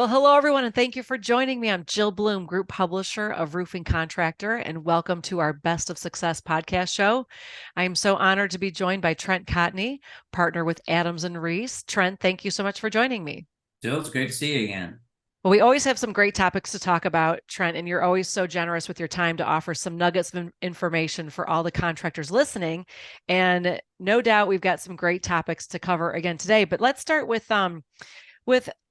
Well, hello, everyone, and thank you for joining me. I'm Jill Bloom, Group Publisher of Roofing Contractor, and welcome to our Best of Success podcast show. I am so honored to be joined by Trent Cotney, partner with Adams and Reese. Trent, thank you so much for joining me. Jill, it's great to see you again. Well, we always have some great topics to talk about, Trent, and you're always so generous with your time to offer some nuggets of information for all the contractors listening. And no doubt we've got some great topics to cover again today. But let's start with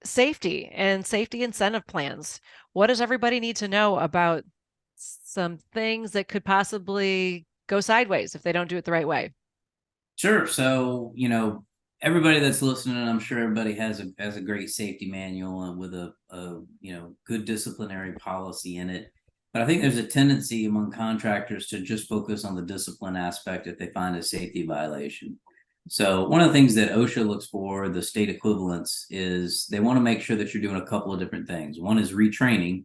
safety and safety incentive plans. What does everybody need to know about some things that could possibly go sideways if they don't do it the right way? Sure. So, everybody that's listening, I'm sure everybody has a great safety manual and with a good disciplinary policy in it. But I think there's a tendency among contractors to just focus on the discipline aspect if they find a safety violation. So one of the things that OSHA looks for, the state equivalents, is they want to make sure that you're doing a couple of different things. One is retraining.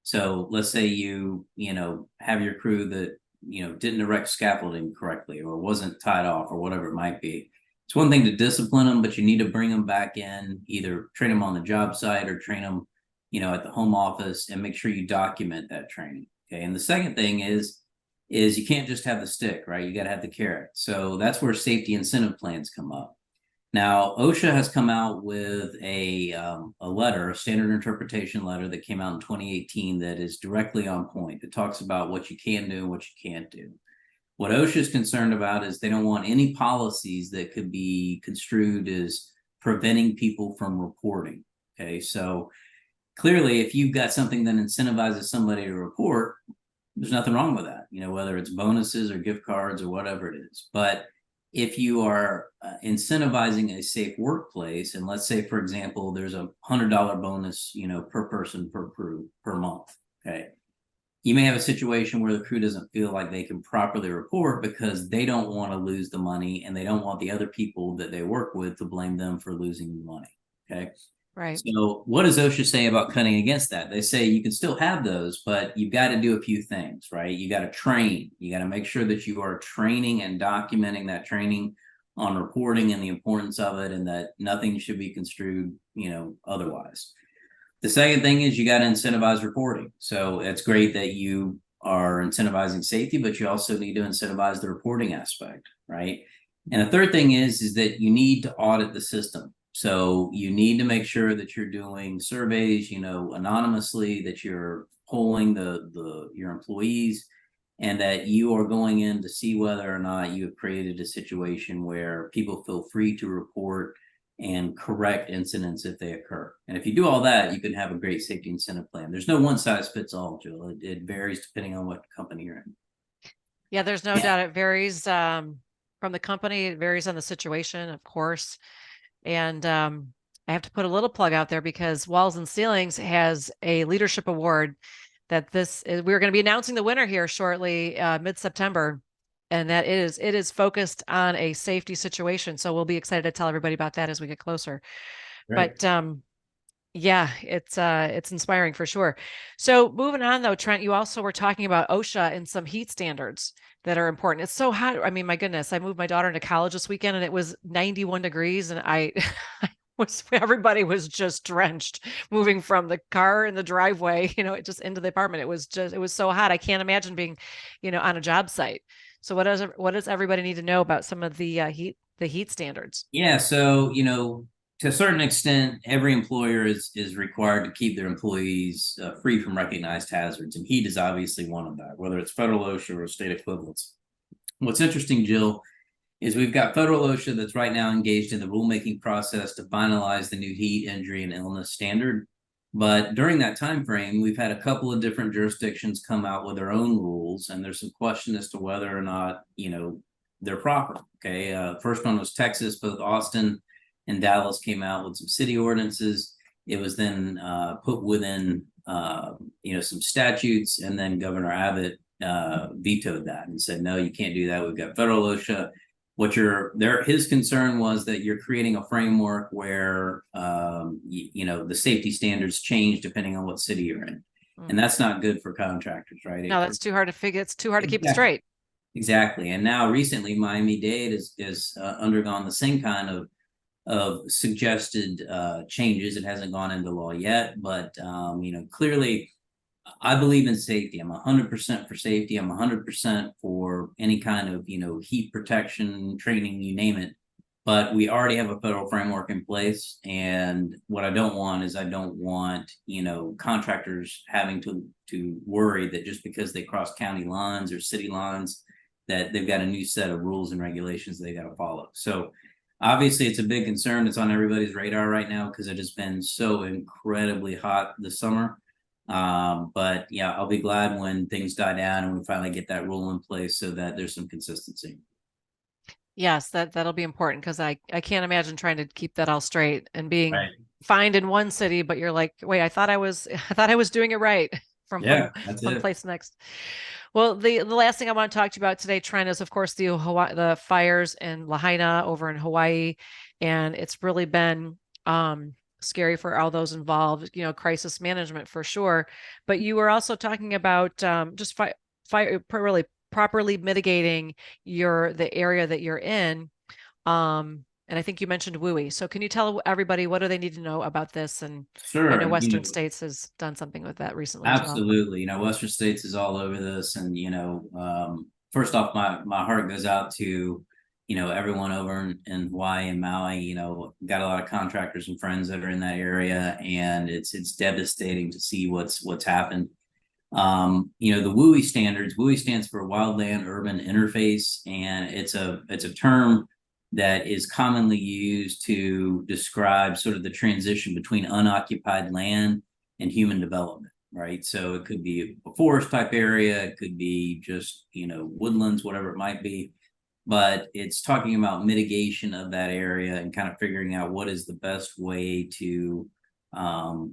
So let's say you have your crew that, didn't erect scaffolding correctly or wasn't tied off or whatever it might be. It's one thing to discipline them, but you need to bring them back in, either train them on the job site or train them, at the home office, and make sure you document that training. Okay. And the second thing is you can't just have the stick, right? You got to have the carrot. So that's where safety incentive plans come up. Now, OSHA has come out with a letter, a standard interpretation letter that came out in 2018 that is directly on point. That talks about what you can do and what you can't do. What OSHA is concerned about is they don't want any policies that could be construed as preventing people from reporting. Okay, so clearly, if you've got something that incentivizes somebody to report, there's nothing wrong with that, whether it's bonuses or gift cards or whatever it is. But if you are incentivizing a safe workplace, and let's say, for example, there's a $100 bonus, per person per crew per month, okay, you may have a situation where the crew doesn't feel like they can properly report because they don't want to lose the money and they don't want the other people that they work with to blame them for losing the money. Okay. Right. So what does OSHA say about cutting against that? They say you can still have those, but you've got to do a few things, right? You got to train. You got to make sure that you are training and documenting that training on reporting and the importance of it, and that nothing should be construed, otherwise. The second thing is you got to incentivize reporting. So it's great that you are incentivizing safety, but you also need to incentivize the reporting aspect, right? And the third thing is that you need to audit the system. So you need to make sure that you're doing surveys, anonymously, that you're polling your employees, and that you are going in to see whether or not you have created a situation where people feel free to report and correct incidents if they occur. And if you do all that, you can have a great safety incentive plan. There's no one size fits all, Jill. It varies depending on what company you're in. Yeah, there's no doubt it varies from the company. It varies on the situation, of course. And I have to put a little plug out there because Walls and Ceilings has a leadership award that we're going to be announcing the winner here shortly, mid-September. And that it is focused on a safety situation. So we'll be excited to tell everybody about that as we get closer. Right. But yeah, it's inspiring for sure. So moving on though, Trent, you also were talking about OSHA and some heat standards that are important. It's so hot. I mean, my goodness, I moved my daughter into college this weekend and it was 91 degrees and everybody was just drenched moving from the car in the driveway, just into the apartment. It was so hot. I can't imagine being, on a job site. So what does everybody need to know about some of the heat standards? Yeah. So, to a certain extent, every employer is required to keep their employees free from recognized hazards, and heat is obviously one of that, whether it's federal OSHA or state equivalents. What's interesting, Jill, is we've got federal OSHA that's right now engaged in the rulemaking process to finalize the new heat, injury, and illness standard. But during that time frame, we've had a couple of different jurisdictions come out with their own rules, and there's some question as to whether or not they're proper. Okay, first one was Texas. Both Austin and Dallas came out with some city ordinances. It was then put within some statutes, and then Governor Abbott vetoed that and said, no, you can't do that. We've got federal OSHA. His concern was that you're creating a framework where the safety standards change depending on what city you're in, and that's not good for contractors, right? No, that's too hard to figure. It's too hard to keep it straight. Exactly. And now recently, Miami-Dade has undergone the same kind of of suggested changes. It hasn't gone into law yet, but clearly I believe in safety. I'm 100% for safety. I'm 100% for any kind of, heat protection training, you name it. But we already have a federal framework in place. And what I don't want is I don't want, contractors having to worry that just because they cross county lines or city lines, that they've got a new set of rules and regulations they got to follow. So obviously it's a big concern. It's on everybody's radar right now because it has been so incredibly hot this summer. But yeah, I'll be glad when things die down and we finally get that rule in place so that there's some consistency. Yes, that'll be important because I can't imagine trying to keep that all straight and being Right. fined in one city, but you're like, wait, I thought I was I thought I was doing it right from Yeah, that's one it. place next. Well, the last thing I want to talk to you about today, Trent, is of course the fires in Lahaina over in Hawaii, and it's really been scary for all those involved. Crisis management for sure. But you were also talking about just fire really properly mitigating the area that you're in. And I think you mentioned WUI. So can you tell everybody what do they need to know about this? And I know Sure. Western States has done something with that recently as well. Absolutely. Western States is all over this. And, first off, my heart goes out to, everyone over in Hawaii and Maui. Got a lot of contractors and friends that are in that area, and it's devastating to see what's happened. The WUI standards, WUI stands for Wildland Urban Interface, and it's a term that is commonly used to describe sort of the transition between unoccupied land and human development, right? So it could be a forest type area, it could be just, woodlands, whatever it might be. But it's talking about mitigation of that area and kind of figuring out what is the best way to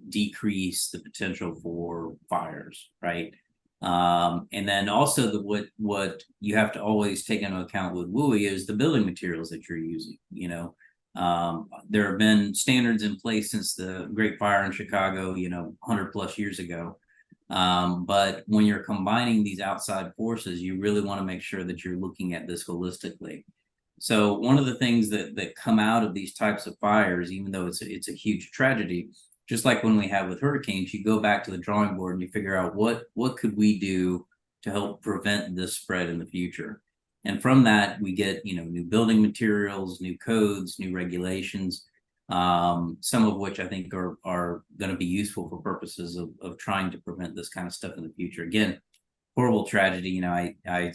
decrease the potential for fires, right? And then also what you have to always take into account with WUI is the building materials that you're using. There have been standards in place since the Great Fire in Chicago, 100 plus years ago. But when you're combining these outside forces, you really want to make sure that you're looking at this holistically. So one of the things that come out of these types of fires, even though it's a huge tragedy, just like when we have with hurricanes, you go back to the drawing board and you figure out what could we do to help prevent this spread in the future. And from that, we get new building materials, new codes, new regulations, some of which I think are going to be useful for purposes of trying to prevent this kind of stuff in the future. Again, horrible tragedy. I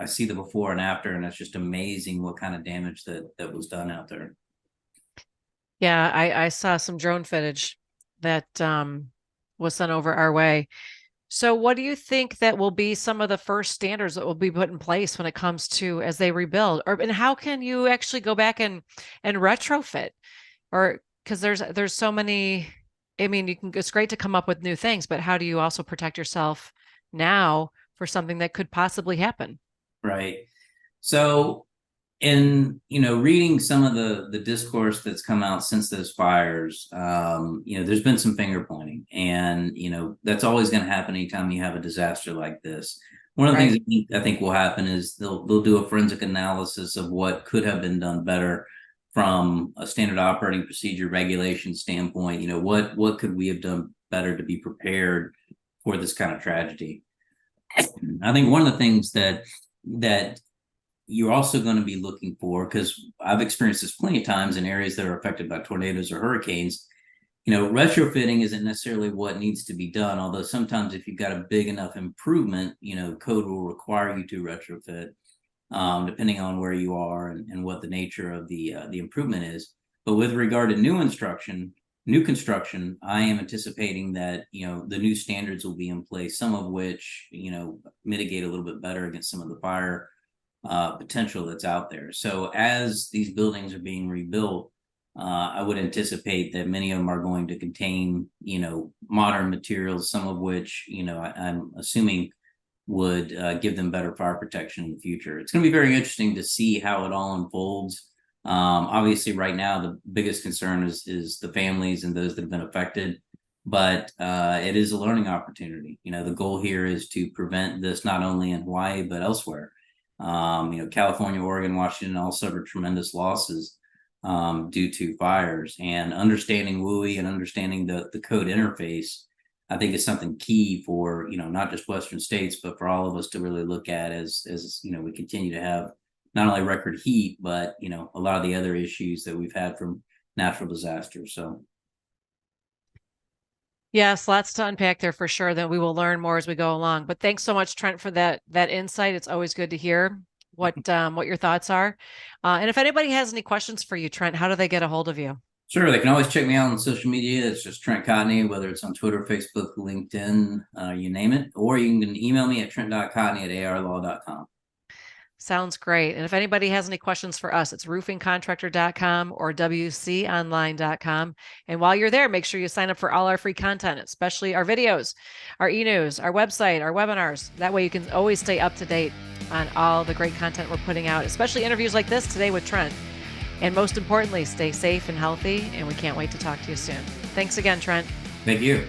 see the before and after, and it's just amazing what kind of damage that was done out there. Yeah, I saw some drone footage that was sent over our way. So what do you think that will be some of the first standards that will be put in place when it comes to as they rebuild? And how can you actually go back and retrofit? Or because there's so many, I mean, it's great to come up with new things, but how do you also protect yourself now for something that could possibly happen? Right. So in reading some of the discourse that's come out since those fires, there's been some finger pointing, and that's always going to happen anytime you have a disaster like this. One of the Right. things I think will happen is they'll do a forensic analysis of what could have been done better from a standard operating procedure regulation standpoint. What could we have done better to be prepared for this kind of tragedy? I think one of the things that you're also going to be looking for, because I've experienced this plenty of times in areas that are affected by tornadoes or hurricanes, retrofitting isn't necessarily what needs to be done. Although sometimes if you've got a big enough improvement, code will require you to retrofit, depending on where you are and what the nature of the improvement is. But with regard to new construction, I am anticipating that the new standards will be in place, some of which mitigate a little bit better against some of the fire potential that's out there. So as these buildings are being rebuilt, I would anticipate that many of them are going to contain modern materials, some of which I'm assuming would give them better fire protection in the future. It's going to be very interesting to see how it all unfolds. Obviously, right now the biggest concern is the families and those that have been affected, but it is a learning opportunity. The goal here is to prevent this not only in Hawaii but elsewhere. California, Oregon, Washington all suffered tremendous losses due to fires. And understanding WUI and understanding the code interface, I think, is something key for, not just Western states, but for all of us to really look at as we continue to have not only record heat, but a lot of the other issues that we've had from natural disasters. So Yes, lots to unpack there for sure. That we will learn more as we go along. But thanks so much, Trent, for that insight. It's always good to hear what your thoughts are. And if anybody has any questions for you, Trent, how do they get a hold of you? sure, they can always check me out on social media. It's just Trent Cotney, whether it's on Twitter, Facebook, LinkedIn, you name it. Or you can email me at trent.cotney@arlaw.com. Sounds great. And if anybody has any questions for us, it's roofingcontractor.com or wconline.com. And while you're there, make sure you sign up for all our free content, especially our videos, our e-news, our website, our webinars. That way you can always stay up to date on all the great content we're putting out, especially interviews like this today with Trent. And most importantly, stay safe and healthy. And we can't wait to talk to you soon. Thanks again, Trent. Thank you.